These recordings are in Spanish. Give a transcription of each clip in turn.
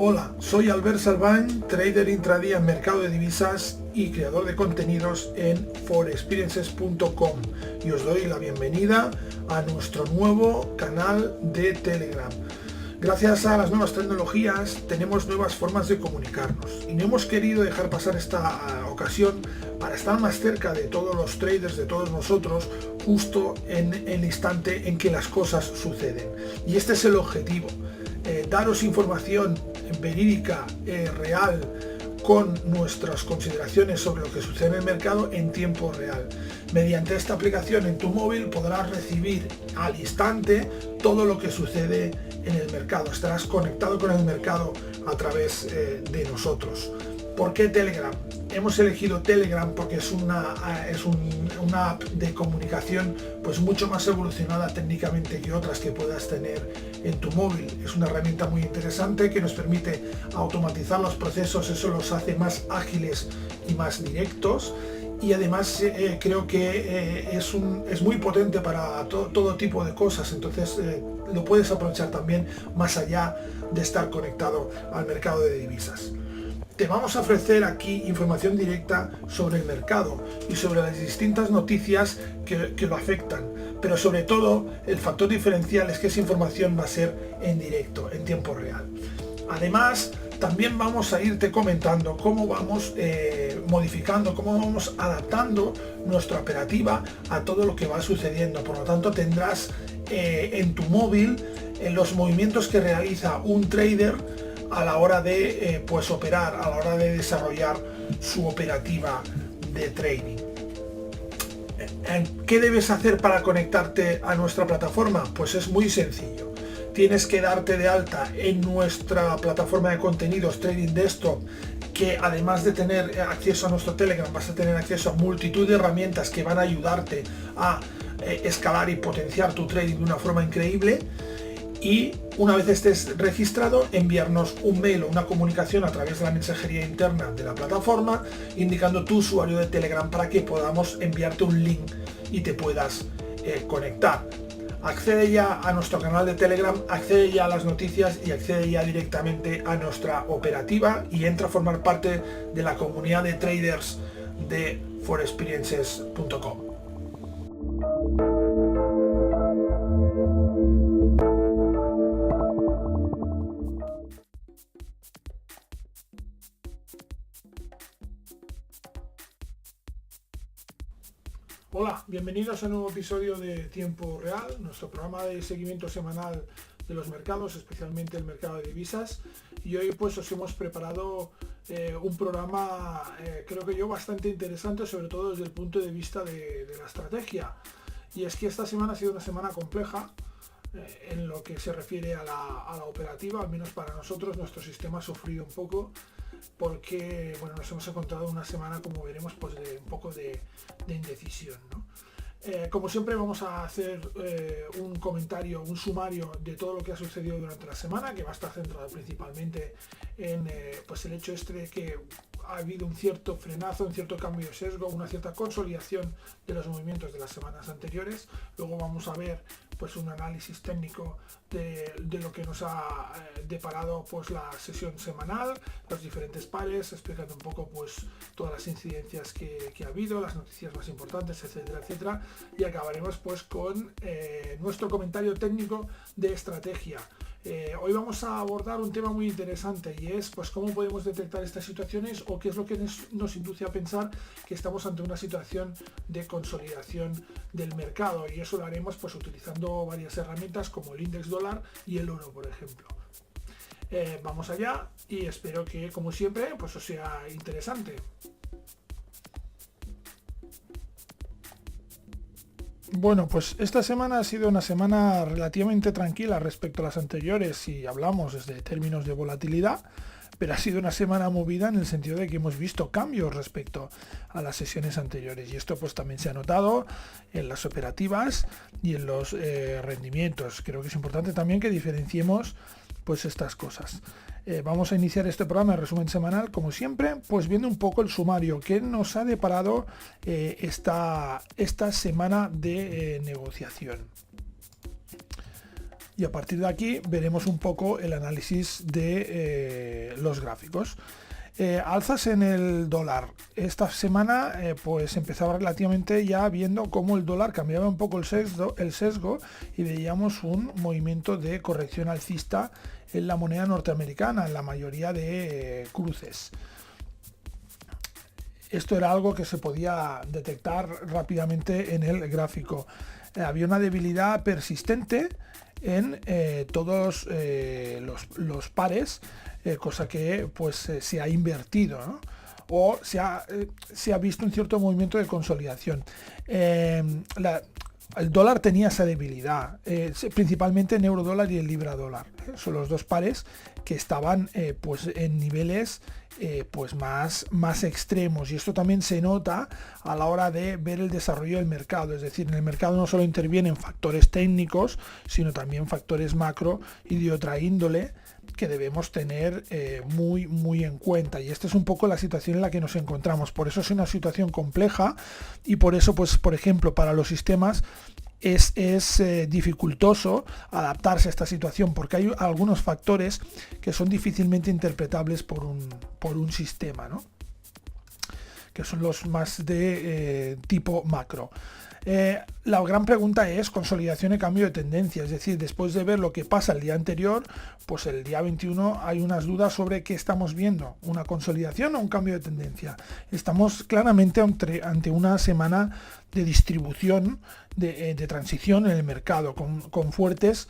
Hola, soy Albert Salvañ, trader intradía en mercado de divisas y creador de contenidos en forexperiences.com, y os doy la bienvenida a nuestro nuevo canal de Telegram. Gracias a las nuevas tecnologías tenemos nuevas formas de comunicarnos y no hemos querido dejar pasar esta ocasión para estar más cerca de todos los traders, de todos nosotros, justo en el instante en que las cosas suceden. Y este es el objetivo, daros información verídica, real, con nuestras consideraciones sobre lo que sucede en el mercado en tiempo real. Mediante esta aplicación en tu móvil podrás recibir al instante todo lo que sucede en el mercado. Estarás conectado con el mercado a través de nosotros. ¿Por qué Telegram? Hemos elegido Telegram porque es una app de comunicación pues mucho más evolucionada técnicamente que otras que puedas tener en tu móvil. Es una herramienta muy interesante que nos permite automatizar los procesos, eso los hace más ágiles y más directos, y además creo que es muy potente para todo tipo de cosas. Entonces lo puedes aprovechar también más allá de estar conectado al mercado de divisas. Te vamos a ofrecer aquí información directa sobre el mercado y sobre las distintas noticias que lo afectan, pero sobre todo el factor diferencial es que esa información va a ser en directo, en tiempo real. Además, también vamos a irte comentando cómo vamos modificando, cómo vamos adaptando nuestra operativa a todo lo que va sucediendo. Por lo tanto, tendrás en tu móvil los movimientos que realiza un trader a la hora de operar, a la hora de desarrollar su operativa de trading. ¿Qué debes hacer para conectarte a nuestra plataforma? Pues es muy sencillo. Tienes que darte de alta en nuestra plataforma de contenidos Trading Desktop, que además de tener acceso a nuestro Telegram, vas a tener acceso a multitud de herramientas que van a ayudarte a escalar y potenciar tu trading de una forma increíble. Y una vez estés registrado, enviarnos un mail o una comunicación a través de la mensajería interna de la plataforma indicando tu usuario de Telegram para que podamos enviarte un link y te puedas conectar. Accede ya a nuestro canal de Telegram, accede ya a las noticias y accede ya directamente a nuestra operativa y entra a formar parte de la comunidad de traders de forexperiences.com. Hola, bienvenidos a un nuevo episodio de Tiempo Real, nuestro programa de seguimiento semanal de los mercados, especialmente el mercado de divisas. Y hoy pues os hemos preparado un programa creo que yo bastante interesante, sobre todo desde el punto de vista de la estrategia. Y es que esta semana ha sido una semana compleja en lo que se refiere a la operativa, al menos para nosotros. Nuestro sistema ha sufrido un poco porque nos hemos encontrado una semana, como veremos, pues de un poco de indecisión, ¿no? Como siempre vamos a hacer un comentario, un sumario de todo lo que ha sucedido durante la semana, que va a estar centrado principalmente en el hecho de que ha habido un cierto frenazo, un cierto cambio de sesgo, una cierta consolidación de los movimientos de las semanas anteriores. Luego vamos a ver pues un análisis técnico de lo que nos ha deparado pues la sesión semanal, los diferentes pares, explicando un poco pues todas las incidencias que ha habido, las noticias más importantes, etcétera, etcétera, y acabaremos pues con nuestro comentario técnico de estrategia. Hoy vamos a abordar un tema muy interesante y es pues cómo podemos detectar estas situaciones o qué es lo que nos induce a pensar que estamos ante una situación de consolidación del mercado, y eso lo haremos pues utilizando varias herramientas como el índice dólar y el oro, por ejemplo. Vamos allá y espero que, como siempre, pues os sea interesante. Bueno, pues esta semana ha sido una semana relativamente tranquila respecto a las anteriores si hablamos desde términos de volatilidad, pero ha sido una semana movida en el sentido de que hemos visto cambios respecto a las sesiones anteriores, y esto pues también se ha notado en las operativas y en los rendimientos. Creo que es importante también que diferenciemos pues estas cosas. Vamos a iniciar este programa de resumen semanal, como siempre, pues viendo un poco el sumario que nos ha deparado esta semana de negociación. y a partir de aquí veremos un poco el análisis de los gráficos. Alzas en el dólar. Esta semana pues empezaba relativamente ya viendo cómo el dólar cambiaba un poco el sesgo y veíamos un movimiento de corrección alcista en la moneda norteamericana, en la mayoría de cruces. Esto era algo que se podía detectar rápidamente en el gráfico. Había una debilidad persistente en todos los pares, cosa que pues se ha invertido, ¿no? O se ha visto un cierto movimiento de consolidación. El dólar tenía esa debilidad, principalmente en euro dólar y el libra dólar. Son los dos pares que estaban pues en niveles pues más extremos, y esto también se nota a la hora de ver el desarrollo del mercado. Es decir, en el mercado no solo intervienen factores técnicos, sino también factores macro y de otra índole que debemos tener muy en cuenta, y esta es un poco la situación en la que nos encontramos. Por eso es una situación compleja, y por eso, pues, por ejemplo, para los sistemas es dificultoso adaptarse a esta situación, porque hay algunos factores que son difícilmente interpretables por un sistema, ¿no? Que son los más de tipo macro. La gran pregunta es consolidación y cambio de tendencia, es decir, después de ver lo que pasa el día anterior, pues el día 21 hay unas dudas sobre qué estamos viendo, una consolidación o un cambio de tendencia. Estamos claramente ante una semana de distribución, de transición en el mercado, con fuertes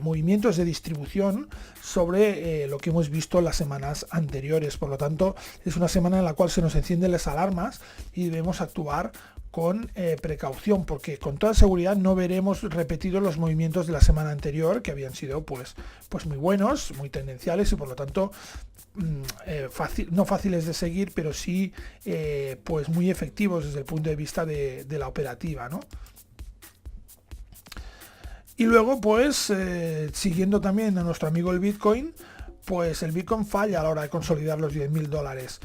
movimientos de distribución sobre lo que hemos visto las semanas anteriores. Por lo tanto, es una semana en la cual se nos encienden las alarmas y debemos actuar con precaución, porque con toda seguridad no veremos repetidos los movimientos de la semana anterior, que habían sido pues muy buenos, muy tendenciales, y por lo tanto no fáciles de seguir, pero sí pues muy efectivos desde el punto de vista de la operativa, ¿no? Y luego, pues siguiendo también a nuestro amigo el Bitcoin, pues el Bitcoin falla a la hora de consolidar los $10.000.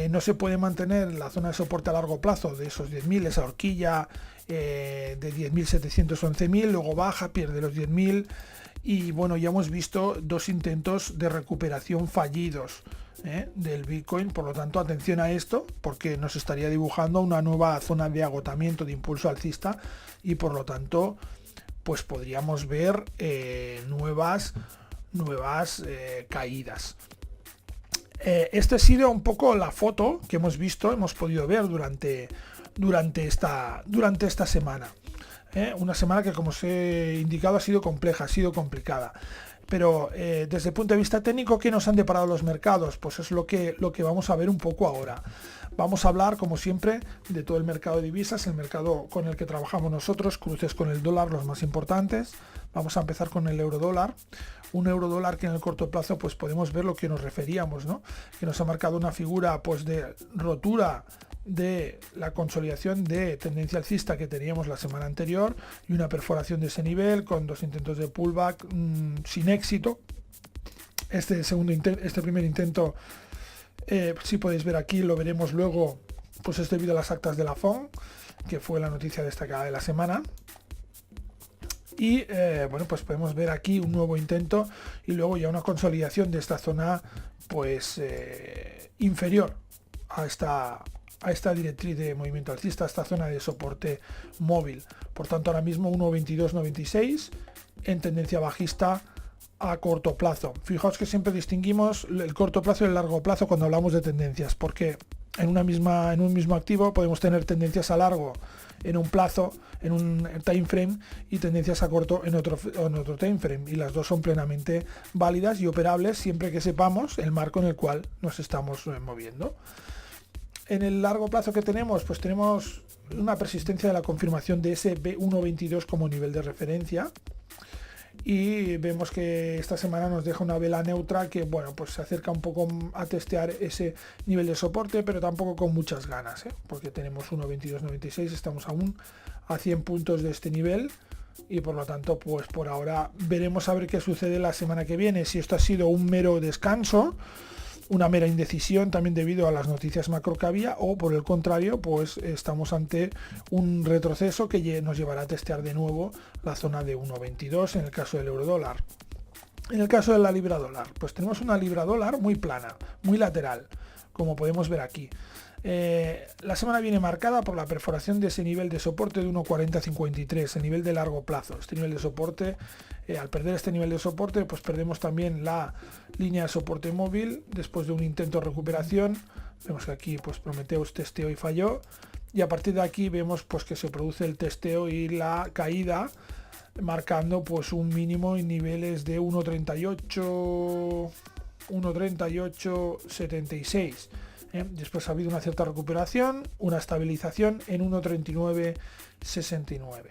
No se puede mantener la zona de soporte a largo plazo de esos 10.000, esa horquilla de 10.700 11.000, luego baja, pierde los 10.000, y bueno, ya hemos visto dos intentos de recuperación fallidos del Bitcoin. Por lo tanto, atención a esto, porque nos estaría dibujando una nueva zona de agotamiento, de impulso alcista, y por lo tanto pues podríamos ver nuevas caídas. Esta ha sido un poco la foto que hemos podido ver durante esta semana. Una semana que, como os he indicado, ha sido compleja, ha sido complicada. Pero desde el punto de vista técnico, ¿qué nos han deparado los mercados? Pues es lo que vamos a ver un poco ahora. Vamos a hablar, como siempre, de todo el mercado de divisas, el mercado con el que trabajamos nosotros, cruces con el dólar, los más importantes. Vamos a empezar con el euro dólar. Un euro dólar que en el corto plazo pues podemos ver lo que nos referíamos, ¿no? Que nos ha marcado una figura pues de rotura de la consolidación de tendencia alcista que teníamos la semana anterior, y una perforación de ese nivel con dos intentos de pullback sin éxito. Este primer intento, si podéis ver aquí, lo veremos luego, pues es debido a las actas de la FOM, que fue la noticia destacada de la semana. Y bueno, pues podemos ver aquí un nuevo intento y luego ya una consolidación de esta zona pues inferior a esta directriz de movimiento alcista, esta zona de soporte móvil. Por tanto, ahora mismo 1.2296 en tendencia bajista a corto plazo. Fijaos que siempre distinguimos el corto plazo y el largo plazo cuando hablamos de tendencias, porque en un mismo activo podemos tener tendencias a largo en un plazo, en un time frame, y tendencias a corto en otro time frame, y las dos son plenamente válidas y operables siempre que sepamos el marco en el cual nos estamos moviendo. En el largo plazo que tenemos, pues tenemos una persistencia de la confirmación de ese B122 como nivel de referencia, y vemos que esta semana nos deja una vela neutra que, bueno, pues se acerca un poco a testear ese nivel de soporte, pero tampoco con muchas ganas, porque tenemos 1.2296, estamos aún a 100 puntos de este nivel, y por lo tanto, pues por ahora veremos a ver qué sucede la semana que viene. Si esto ha sido un mero descanso, una mera indecisión también debido a las noticias macro que había, o por el contrario, pues estamos ante un retroceso que nos llevará a testear de nuevo la zona de 1,22 en el caso del euro dólar. En el caso de la libra dólar, pues tenemos una libra dólar muy plana, muy lateral, como podemos ver aquí. La semana viene marcada por la perforación de ese nivel de soporte de 1,4053, el nivel de largo plazo. Este nivel de soporte, al perder este nivel de soporte, pues perdemos también la línea de soporte móvil después de un intento de recuperación. Vemos que aquí pues Prometheus testeó y falló, y a partir de aquí vemos pues que se produce el testeo y la caída, marcando pues un mínimo en niveles de 1,3876. Después ha habido una cierta recuperación, una estabilización en 1,3969.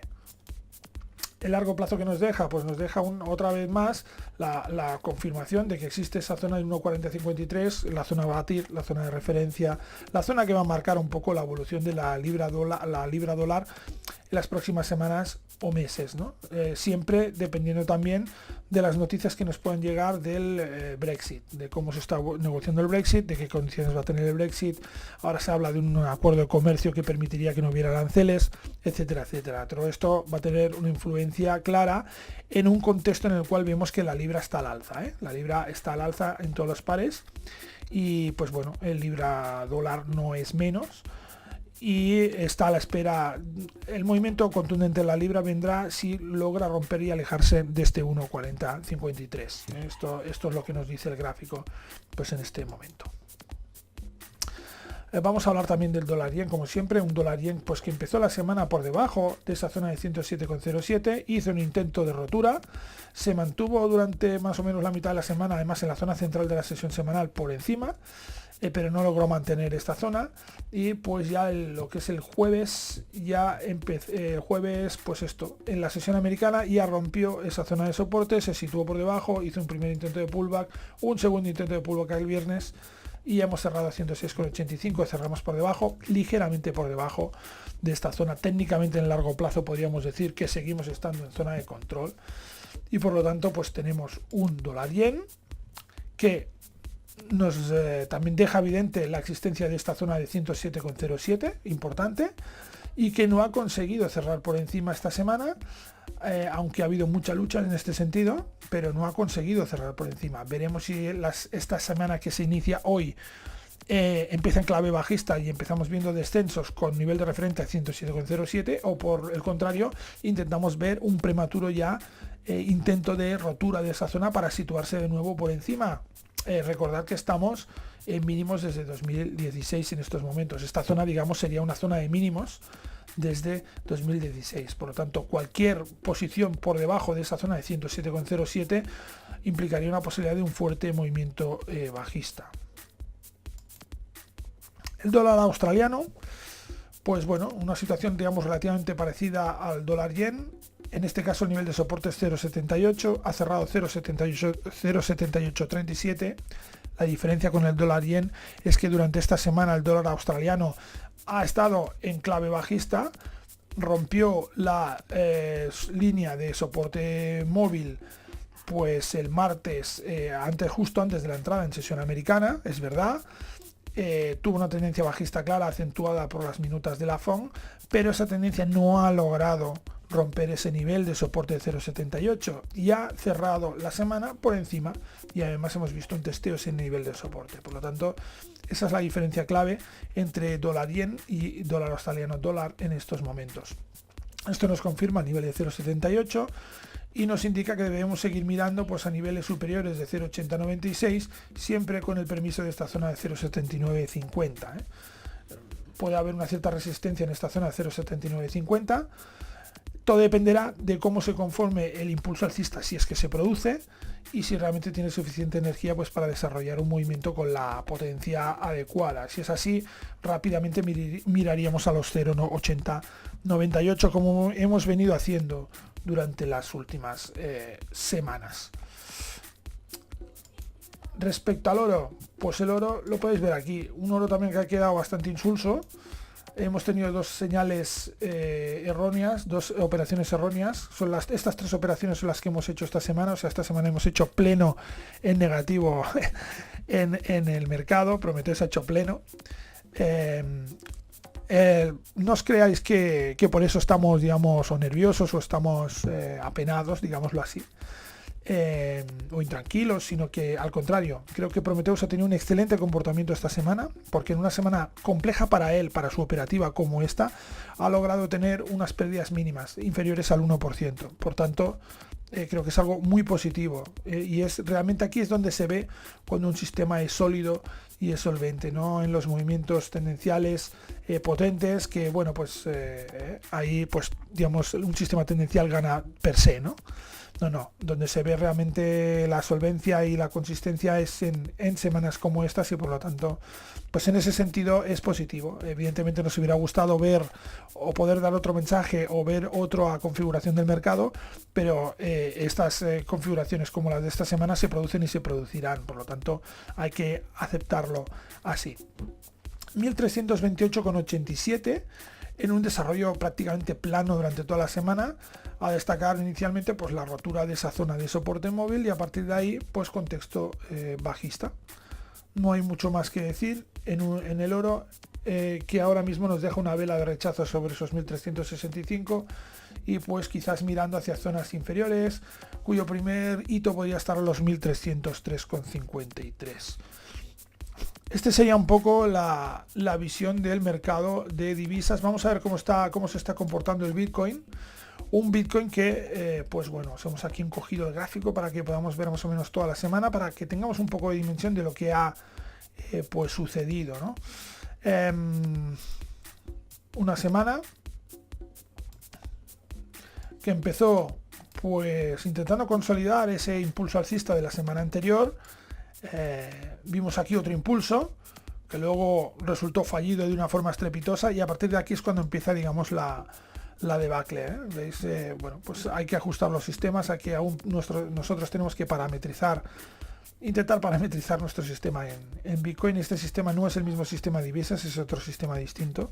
El largo plazo que nos deja, pues nos deja otra vez más la confirmación de que existe esa zona de 1,4053, la zona a batir, la zona de referencia, la zona que va a marcar un poco la evolución de la libra dólar en las próximas semanas o meses, ¿no? Siempre dependiendo también de las noticias que nos puedan llegar del Brexit, de cómo se está negociando el Brexit, de qué condiciones va a tener el Brexit. Ahora se habla de un acuerdo de comercio que permitiría que no hubiera aranceles, etcétera, etcétera. Todo esto va a tener una influencia clara en un contexto en el cual vemos que la libra está al alza, ¿eh? La libra está al alza en todos los pares, y pues bueno, el libra dólar no es menos, y está a la espera. El movimiento contundente de la libra vendrá si logra romper y alejarse de este 1,4053. Esto es lo que nos dice el gráfico pues en este momento. Vamos a hablar también del dólar yen, como siempre, un dólar yen pues que empezó la semana por debajo de esa zona de 107,07, hizo un intento de rotura, se mantuvo durante más o menos la mitad de la semana, además en la zona central de la sesión semanal por encima, pero no logró mantener esta zona, y pues ya lo que es el jueves, pues esto, en la sesión americana ya rompió esa zona de soporte, se situó por debajo, hizo un primer intento de pullback, un segundo intento de pullback el viernes, y ya hemos cerrado a 106,85, cerramos por debajo, ligeramente por debajo de esta zona. Técnicamente en largo plazo podríamos decir que seguimos estando en zona de control, y por lo tanto pues tenemos un dólar yen que nos también deja evidente la existencia de esta zona de 107,07, importante, y que no ha conseguido cerrar por encima esta semana, aunque ha habido mucha lucha en este sentido, pero no ha conseguido cerrar por encima. Veremos si esta semana que se inicia hoy empieza en clave bajista y empezamos viendo descensos con nivel de referencia 107,07, o por el contrario intentamos ver un prematuro ya intento de rotura de esa zona para situarse de nuevo por encima. Recordad que estamos en mínimos desde 2016 en estos momentos. Esta zona, digamos, sería una zona de mínimos desde 2016. Por lo tanto, cualquier posición por debajo de esa zona de 107,07 implicaría una posibilidad de un fuerte movimiento bajista. El dólar australiano, pues bueno, una situación, digamos, relativamente parecida al dólar yen. En este caso el nivel de soporte es 0,78, ha cerrado 0,7837. La diferencia con el dólar yen es que durante esta semana el dólar australiano ha estado en clave bajista, rompió la línea de soporte móvil pues el martes, justo antes de la entrada en sesión americana, es verdad. Tuvo una tendencia bajista clara acentuada por las minutas de la FOM, pero esa tendencia no ha logrado romper ese nivel de soporte de 0,78 y ha cerrado la semana por encima, y además hemos visto un testeo ese nivel de soporte. Por lo tanto, esa es la diferencia clave entre dólar yen y dólar australiano dólar en estos momentos. Esto nos confirma el nivel de 0,78 y nos indica que debemos seguir mirando pues a niveles superiores de 0,8096, siempre con el permiso de esta zona de 0,7950. Puede haber una cierta resistencia en esta zona de 0,7950. Todo dependerá de cómo se conforme el impulso alcista, si es que se produce, y si realmente tiene suficiente energía pues para desarrollar un movimiento con la potencia adecuada. Si es así, rápidamente miraríamos a los 0,8098 como hemos venido haciendo durante las últimas semanas. Respecto al oro, pues el oro lo podéis ver aquí, un oro también que ha quedado bastante insulso. hemos tenido dos señales erróneas, dos operaciones erróneas. Estas tres operaciones son las que hemos hecho esta semana. O sea, esta semana hemos hecho pleno en negativo en el mercado. Prometeo se ha hecho pleno. No os creáis que por eso estamos, digamos, o nerviosos o estamos apenados, digámoslo así, o intranquilos, sino que al contrario, creo que Prometheus ha tenido un excelente comportamiento esta semana, porque en una semana compleja para él, para su operativa como esta, ha logrado tener unas pérdidas mínimas inferiores al 1%. Por tanto, creo que es algo muy positivo, y es realmente aquí es donde se ve cuando un sistema es sólido y es solvente, no en los movimientos tendenciales potentes, que bueno, pues ahí pues digamos un sistema tendencial gana per se, ¿no? No, donde se ve realmente la solvencia y la consistencia es en semanas como estas, y por lo tanto, pues en ese sentido es positivo. Evidentemente nos hubiera gustado ver o poder dar otro mensaje o ver otra configuración del mercado, pero estas configuraciones como las de esta semana se producen y se producirán, por lo tanto hay que aceptarlo así. 1328,87 en un desarrollo prácticamente plano durante toda la semana. A destacar inicialmente pues la rotura de esa zona de soporte móvil, y a partir de ahí pues contexto bajista. No hay mucho más que decir en el oro, que ahora mismo nos deja una vela de rechazo sobre esos 1365, y pues quizás mirando hacia zonas inferiores, cuyo primer hito podría estar en los 1303,53. Este sería un poco la visión del mercado de divisas. Vamos a ver cómo se está comportando el Bitcoin. Un Bitcoin que, pues bueno, hemos aquí encogido el gráfico para que podamos ver más o menos toda la semana, para que tengamos un poco de dimensión de lo que ha pues sucedido, ¿no? Una semana que empezó pues intentando consolidar ese impulso alcista de la semana anterior. Vimos aquí otro impulso que luego resultó fallido de una forma estrepitosa, y a partir de aquí es cuando empieza, digamos, la debacle, ¿eh? ¿Veis? Bueno, pues hay que ajustar los sistemas, nosotros tenemos que intentar parametrizar nuestro sistema en Bitcoin. Este sistema no es el mismo sistema de divisas, es otro sistema distinto.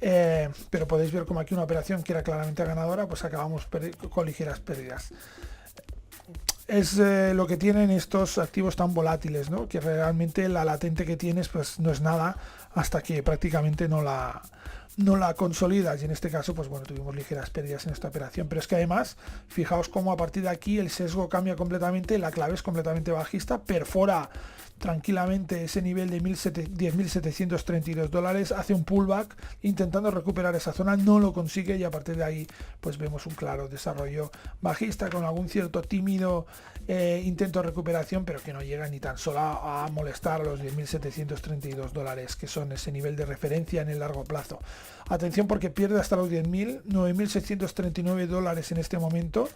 Pero podéis ver como aquí una operación que era claramente ganadora, pues acabamos con ligeras pérdidas. Es lo que tienen estos activos tan volátiles, ¿no? Que realmente la latente que tienes pues no es nada hasta que prácticamente no la consolidas, y en este caso pues bueno, tuvimos ligeras pérdidas en esta operación. Pero es que además, fijaos cómo a partir de aquí el sesgo cambia completamente, la clave es completamente bajista, perfora tranquilamente ese nivel de $10.732, hace un pullback intentando recuperar esa zona, no lo consigue, y a partir de ahí pues vemos un claro desarrollo bajista con algún cierto tímido intento de recuperación, pero que no llega ni tan solo a molestar a los $10.732, que son ese nivel de referencia en el largo plazo. Atención, porque pierde hasta los 9.639 dólares en este momento,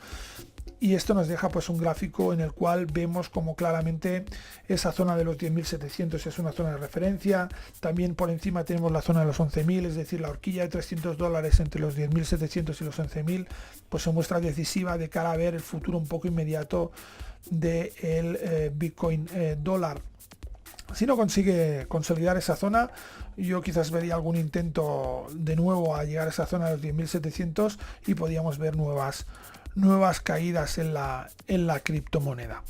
y esto nos deja pues un gráfico en el cual vemos como claramente esa zona de los 10.700 es una zona de referencia. También por encima tenemos la zona de los 11.000, es decir, la horquilla de $300 entre los 10.700 y los 11.000, pues se muestra decisiva de cara a ver el futuro un poco inmediato del Bitcoin dólar. Si no consigue consolidar esa zona, yo quizás vería algún intento de nuevo a llegar a esa zona de los 10.700, y podríamos ver nuevas caídas en la criptomoneda.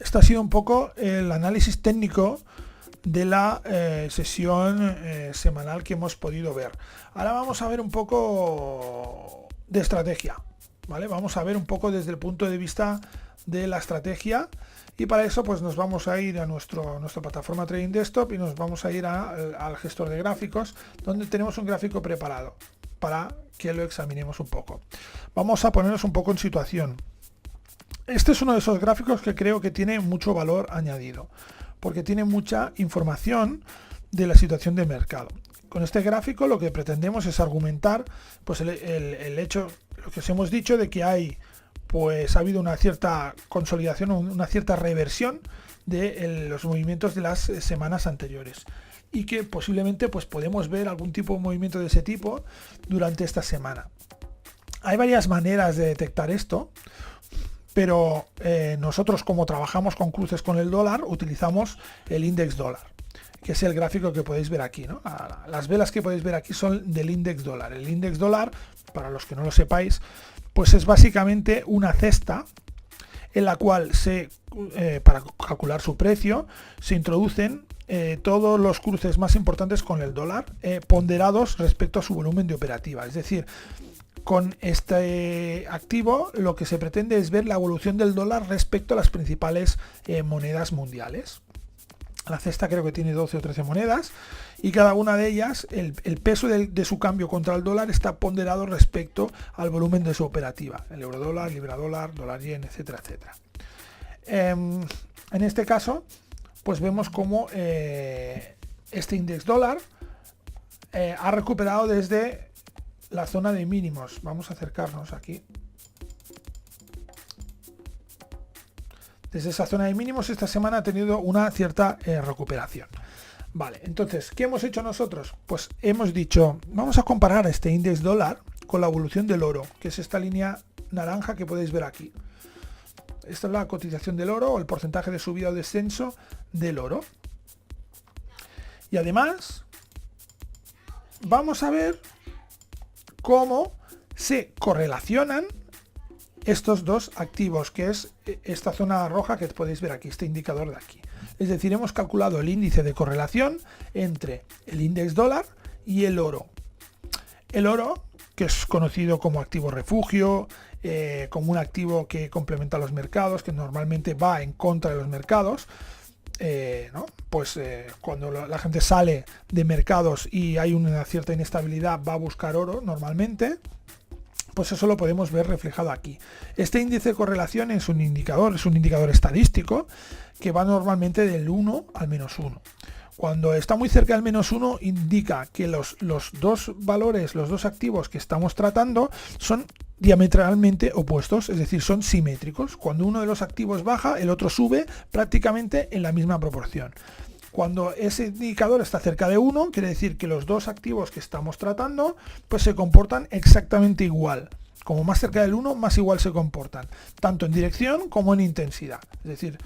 Este ha sido un poco el análisis técnico de la sesión semanal que hemos podido ver. Ahora vamos a ver un poco de estrategia, ¿vale? Vamos a ver un poco desde el punto de vista de la estrategia, y para eso pues nos vamos a ir a nuestra plataforma Trading Desktop, y nos vamos a ir al gestor de gráficos, donde tenemos un gráfico preparado para que lo examinemos un poco. Vamos a ponernos un poco en situación. Este es uno de esos gráficos que creo que tiene mucho valor añadido, porque tiene mucha información de la situación del mercado. Con este gráfico lo que pretendemos es argumentar pues el hecho, lo que os hemos dicho, de que ha habido una cierta consolidación, una cierta reversión de los movimientos de las semanas anteriores, y que posiblemente pues podemos ver algún tipo de movimiento de ese tipo durante esta semana. Hay varias maneras de detectar esto. pero nosotros, como trabajamos con cruces con el dólar, utilizamos el index dólar, que es el gráfico que podéis ver aquí, ¿no? Las velas que podéis ver aquí son del index dólar. El index dólar, para los que no lo sepáis, pues es básicamente una cesta en la cual para calcular su precio se introducen todos los cruces más importantes con el dólar, ponderados respecto a su volumen de operativa. Es decir, con este activo lo que se pretende es ver la evolución del dólar respecto a las principales monedas mundiales. La cesta creo que tiene 12 o 13 monedas y cada una de ellas, el peso de su cambio contra el dólar está ponderado respecto al volumen de su operativa. El euro dólar, libra dólar, dólar yen, etcétera, etcétera. En este caso, pues vemos cómo este index dólar ha recuperado desde la zona de mínimos. Vamos a acercarnos aquí. Desde esa zona de mínimos esta semana ha tenido una cierta recuperación. Vale, entonces, ¿qué hemos hecho nosotros? Pues hemos dicho, vamos a comparar este index dólar con la evolución del oro, que es esta línea naranja que podéis ver aquí. Esta es la cotización del oro o el porcentaje de subida o descenso del oro. Y además, vamos a ver cómo se correlacionan estos dos activos, que es esta zona roja que podéis ver aquí, este indicador de aquí. Es decir, hemos calculado el índice de correlación entre el index dólar y el oro. El oro, que es conocido como activo refugio, como un activo que complementa los mercados, que normalmente va en contra de los mercados, ¿no? Pues cuando la gente sale de mercados y hay una cierta inestabilidad, va a buscar oro normalmente. Pues eso lo podemos ver reflejado aquí. Este índice de correlación es un indicador estadístico que va normalmente del 1 al -1. Cuando está muy cerca del -1 indica que los dos valores, los dos activos que estamos tratando son diametralmente opuestos, es decir, son simétricos. Cuando uno de los activos baja, el otro sube prácticamente en la misma proporción. Cuando ese indicador está cerca de 1, quiere decir que los dos activos que estamos tratando pues se comportan exactamente igual. Como más cerca del 1, más igual se comportan, tanto en dirección como en intensidad. Es decir,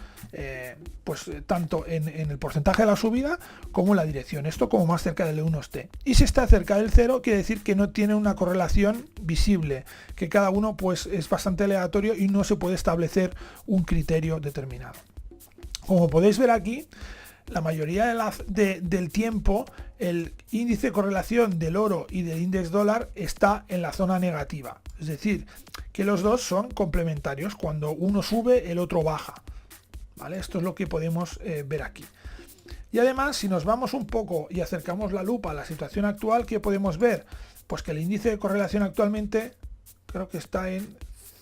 tanto en el porcentaje de la subida como en la dirección. Esto como más cerca del 1 esté. Y si está cerca del 0, quiere decir que no tiene una correlación visible, que cada uno pues es bastante aleatorio y no se puede establecer un criterio determinado. Como podéis ver aquí, la mayoría del tiempo el índice de correlación del oro y del index dólar está en la zona negativa. Es decir, que los dos son complementarios. Cuando uno sube, el otro baja. ¿Vale? Esto es lo que podemos ver aquí. Y además, si nos vamos un poco y acercamos la lupa a la situación actual, ¿qué podemos ver? Pues que el índice de correlación actualmente creo que está en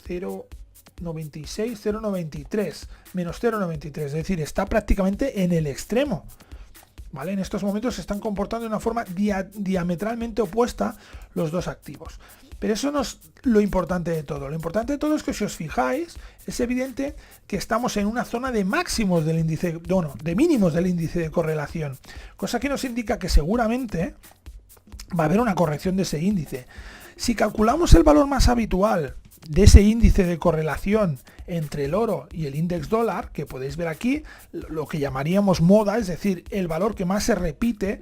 0,96, 0,93, menos 0,93, es decir, está prácticamente en el extremo. ¿Vale? En estos momentos se están comportando de una forma diametralmente opuesta los dos activos. Pero eso no es lo importante de todo. Lo importante de todo es que si os fijáis, es evidente que estamos en una zona de máximos del índice, de mínimos del índice de correlación. Cosa que nos indica que seguramente va a haber una corrección de ese índice. Si calculamos el valor más habitual de ese índice de correlación entre el oro y el index dólar, que podéis ver aquí, lo que llamaríamos moda, es decir, el valor que más se repite,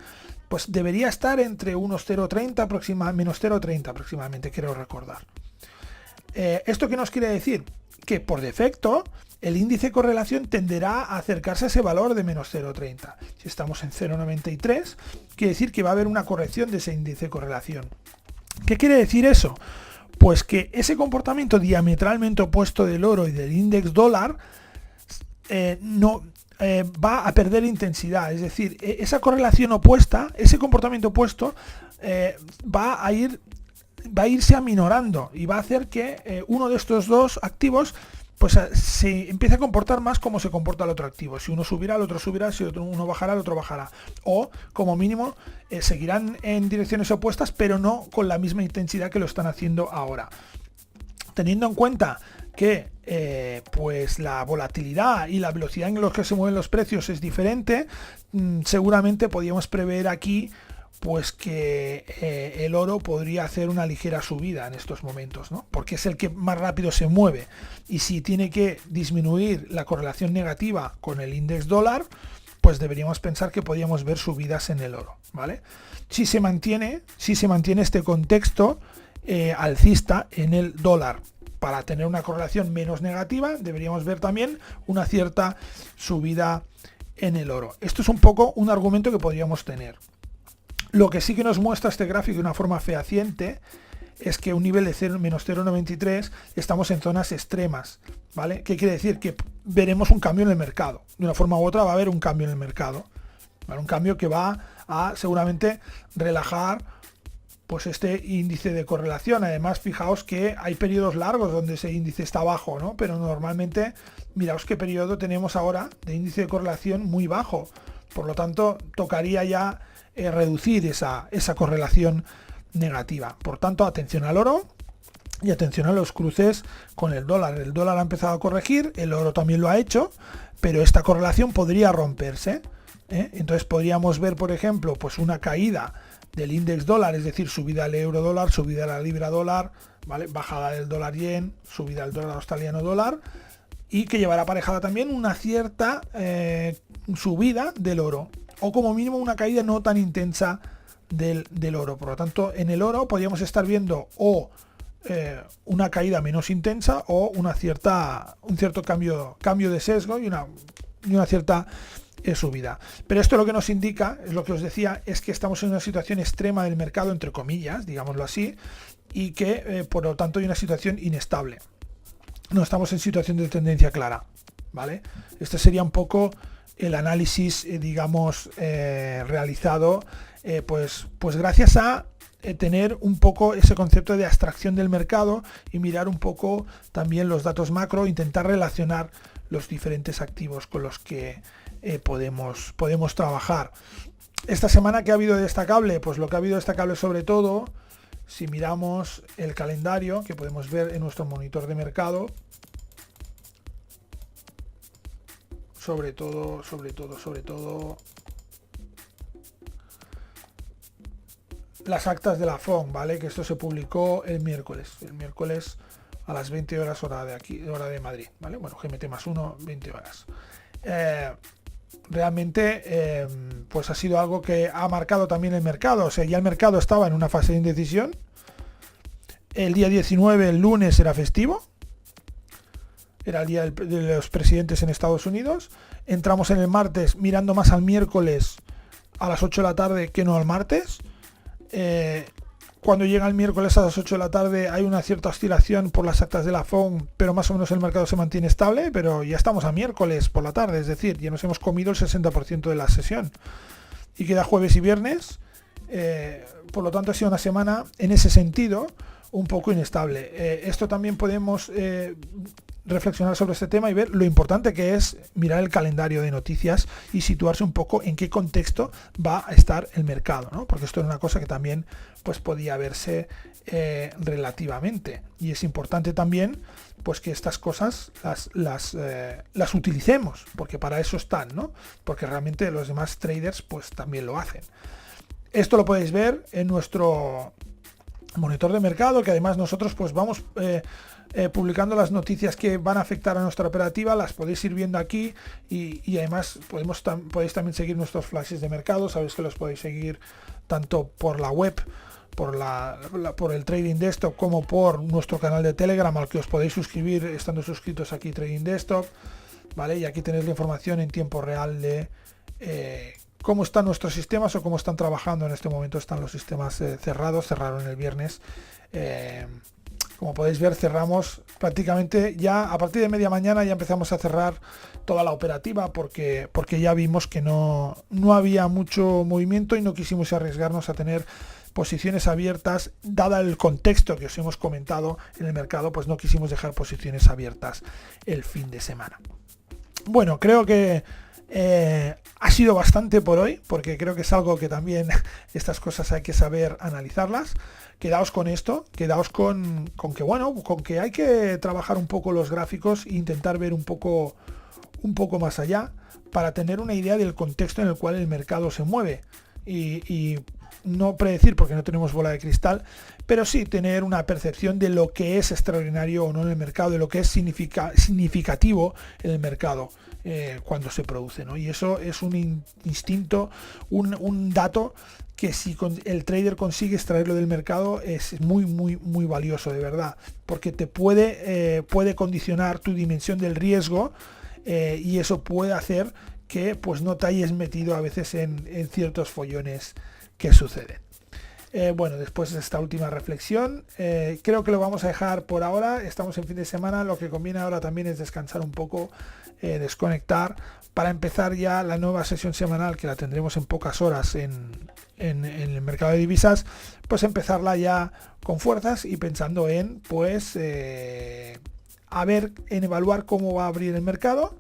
pues debería estar entre unos 0,30 menos 0,30 aproximadamente, quiero recordar. ¿Esto qué nos quiere decir? Que por defecto el índice de correlación tenderá a acercarse a ese valor de menos 0,30. Si estamos en 0,93, quiere decir que va a haber una corrección de ese índice de correlación. ¿Qué quiere decir eso? Pues que ese comportamiento diametralmente opuesto del oro y del index dólar va a perder intensidad. Es decir, esa correlación opuesta, ese comportamiento opuesto va a irse aminorando y va a hacer que uno de estos dos activos pues se empieza a comportar más como se comporta el otro activo. Si uno subirá, el otro subirá, si uno bajará, el otro bajará. O, como mínimo, seguirán en direcciones opuestas, pero no con la misma intensidad que lo están haciendo ahora. Teniendo en cuenta que pues la volatilidad y la velocidad en la que se mueven los precios es diferente, seguramente podríamos prever aquí pues que el oro podría hacer una ligera subida en estos momentos, ¿no? Porque es el que más rápido se mueve, y si tiene que disminuir la correlación negativa con el índice dólar, pues deberíamos pensar que podríamos ver subidas en el oro, ¿vale? Si se mantiene este contexto alcista en el dólar, para tener una correlación menos negativa, deberíamos ver también una cierta subida en el oro. Esto es un poco un argumento que podríamos tener. Lo que sí que nos muestra este gráfico de una forma fehaciente es que un nivel de menos 0,93 estamos en zonas extremas, ¿vale? ¿Qué quiere decir? Que veremos un cambio en el mercado. De una forma u otra va a haber un cambio en el mercado, ¿vale? Un cambio que va a seguramente relajar pues este índice de correlación. Además, fijaos que hay periodos largos donde ese índice está bajo, ¿no? Pero normalmente, miraos qué periodo tenemos ahora de índice de correlación muy bajo. Por lo tanto, tocaría ya reducir esa correlación negativa. Por tanto, atención al oro y atención a los cruces con el dólar. El dólar ha empezado a corregir, el oro también lo ha hecho, pero esta correlación podría romperse, ¿eh? Entonces podríamos ver, por ejemplo, pues una caída del índice dólar, es decir, subida al euro dólar, subida a la libra dólar, ¿vale? Bajada del dólar yen, subida al dólar australiano dólar, y que llevará aparejada también una cierta subida del oro, o como mínimo una caída no tan intensa del oro. Por lo tanto, en el oro podríamos estar viendo o una caída menos intensa o un cierto cambio de sesgo y una cierta subida. Pero esto lo que nos indica, es lo que os decía, es que estamos en una situación extrema del mercado, entre comillas, digámoslo así, y que por lo tanto hay una situación inestable. No estamos en situación de tendencia clara, ¿vale? Este sería un poco el análisis, digamos, realizado, pues gracias a tener un poco ese concepto de abstracción del mercado y mirar un poco también los datos macro, intentar relacionar los diferentes activos con los que podemos trabajar. Esta semana, ¿qué ha habido de destacable? Pues lo que ha habido destacable, sobre todo, si miramos el calendario que podemos ver en nuestro monitor de mercado, sobre todo las actas de la FOM, ¿vale? Que esto se publicó el miércoles a las 20 horas hora de aquí, hora de Madrid, ¿vale? Bueno, GMT+1, 20 horas. Realmente pues ha sido algo que ha marcado también el mercado. O sea, ya el mercado estaba en una fase de indecisión. El día 19, el lunes, era festivo, era el día de los presidentes en Estados Unidos. Entramos en el martes mirando más al miércoles a las 8 de la tarde que no al martes. Cuando llega el miércoles a las 8 de la tarde hay una cierta oscilación por las actas de la FOM, pero más o menos el mercado se mantiene estable, pero ya estamos a miércoles por la tarde, es decir, ya nos hemos comido el 60% de la sesión. Y queda jueves y viernes, por lo tanto ha sido una semana en ese sentido un poco inestable. Esto también podemos reflexionar sobre este tema y ver lo importante que es mirar el calendario de noticias y situarse un poco en qué contexto va a estar el mercado, ¿no? Porque esto es una cosa que también pues podía verse relativamente, y es importante también pues que estas cosas las utilicemos, porque para eso están, ¿no? Porque realmente los demás traders pues también lo hacen. Esto lo podéis ver en nuestro monitor de mercado, que además nosotros pues vamos publicando las noticias que van a afectar a nuestra operativa, las podéis ir viendo aquí, y además podéis también seguir nuestros flashes de mercado. Sabéis que los podéis seguir tanto por la web, por el Trading Desktop, como por nuestro canal de Telegram, al que os podéis suscribir estando suscritos aquí, Trading Desktop, ¿vale? Y aquí tenéis la información en tiempo real de cómo están nuestros sistemas o cómo están trabajando en este momento. Están los sistemas cerraron el viernes. Como podéis ver, cerramos prácticamente ya a partir de media mañana, ya empezamos a cerrar toda la operativa porque ya vimos que no había mucho movimiento y no quisimos arriesgarnos a tener posiciones abiertas. Dada el contexto que os hemos comentado en el mercado, pues no quisimos dejar posiciones abiertas el fin de semana. Bueno, creo que ha sido bastante por hoy, porque creo que es algo que también estas cosas hay que saber analizarlas. Quedaos con esto, quedaos con que hay que trabajar un poco los gráficos e intentar ver un poco más allá para tener una idea del contexto en el cual el mercado se mueve, y no predecir porque no tenemos bola de cristal, pero sí tener una percepción de lo que es extraordinario o no en el mercado, de lo que es significativo en el mercado cuando se produce, ¿no? Y eso es un instinto, un dato que si el trader consigue extraerlo del mercado es muy muy valioso, de verdad, porque te puede condicionar tu dimensión del riesgo, y eso puede hacer que pues no te hayas metido a veces en ciertos follones que suceden. Bueno, después de esta última reflexión, creo que lo vamos a dejar por ahora. Estamos en fin de semana, lo que conviene ahora también es descansar un poco, desconectar, para empezar ya la nueva sesión semanal, que la tendremos en pocas horas en el mercado de divisas, pues empezarla ya con fuerzas y pensando en pues en evaluar cómo va a abrir el mercado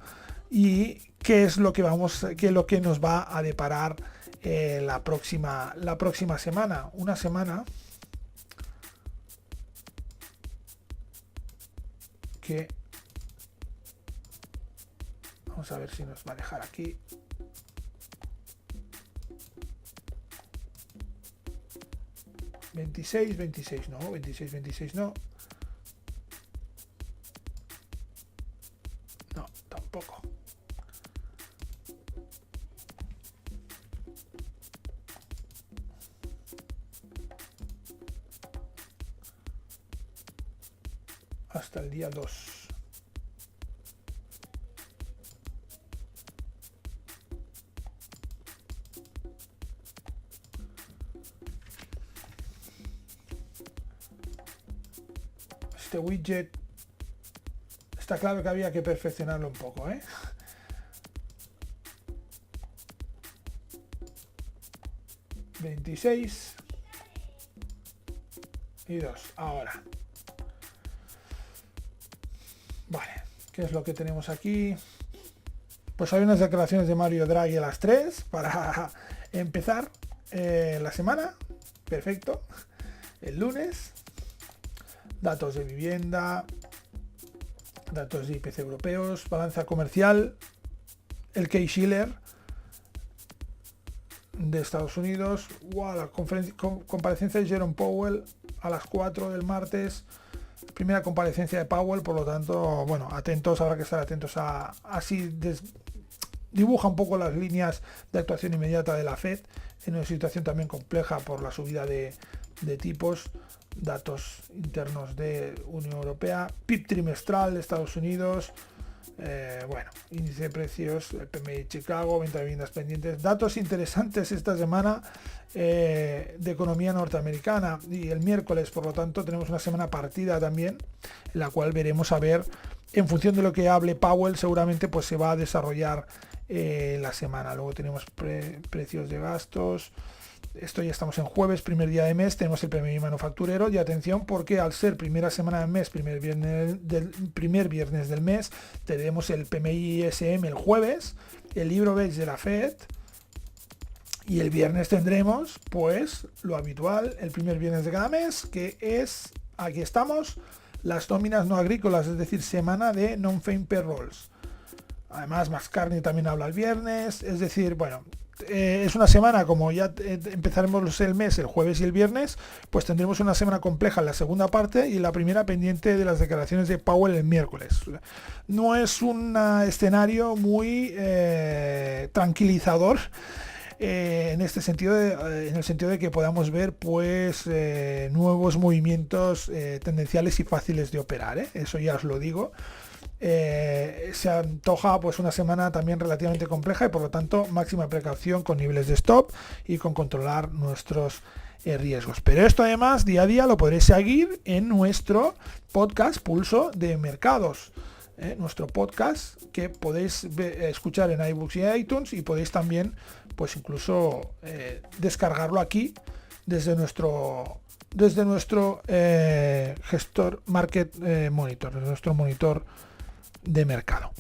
y qué es lo que nos va a deparar la próxima semana. Una semana que vamos a ver si nos va a dejar aquí. ¿26 no? ¿26 no? No, tampoco. Hasta el día 2. Este widget está claro que había que perfeccionarlo un poco, ¿eh? $26 y 2. Ahora. Vale, ¿qué es lo que tenemos aquí? Pues hay unas declaraciones de Mario Draghi a las 3 para empezar la semana. Perfecto. El lunes. Datos de vivienda, datos de IPC europeos, balanza comercial, el Case-Shiller de Estados Unidos, la comparecencia de Jerome Powell a las 4 del martes, primera comparecencia de Powell, por lo tanto, bueno, atentos, habrá que estar atentos a así dibuja un poco las líneas de actuación inmediata de la Fed en una situación también compleja por la subida de tipos. Datos internos de Unión Europea, PIB trimestral de Estados Unidos, bueno, índice de precios, el PMI de Chicago, venta de viviendas pendientes, datos interesantes esta semana de economía norteamericana, y el miércoles, por lo tanto, tenemos una semana partida también, en la cual veremos a ver, en función de lo que hable Powell, seguramente pues se va a desarrollar la semana. Luego tenemos precios de gastos. Esto ya estamos en jueves, primer día de mes, tenemos el PMI manufacturero, y atención porque al ser primera semana del mes, primer viernes del mes, tenemos el PMI ISM el jueves, el libro beige de la Fed, y el viernes tendremos pues lo habitual, el primer viernes de cada mes, que es, aquí estamos, las nóminas no agrícolas, es decir, semana de non-farm payrolls. Además, Max Carney también habla el viernes, es decir, bueno, es una semana, como ya empezaremos el mes el jueves y el viernes, pues tendremos una semana compleja en la segunda parte y la primera pendiente de las declaraciones de Powell el miércoles. No es un escenario muy tranquilizador en este sentido, en el sentido de que podamos ver pues nuevos movimientos tendenciales y fáciles de operar, eso ya os lo digo. Se antoja pues una semana también relativamente compleja y por lo tanto máxima precaución con niveles de stop y con controlar nuestros riesgos. Pero esto además día a día lo podréis seguir en nuestro podcast Pulso de Mercados, nuestro podcast que podéis escuchar en iBooks y iTunes, y podéis también pues incluso descargarlo aquí desde nuestro gestor Market Monitor, desde nuestro monitor de mercado.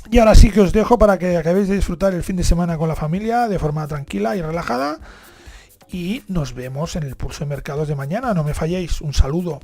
Y ahora sí que os dejo para que acabéis de disfrutar el fin de semana con la familia de forma tranquila y relajada, y nos vemos en el Pulso de Mercados de mañana. No me falléis. Un saludo.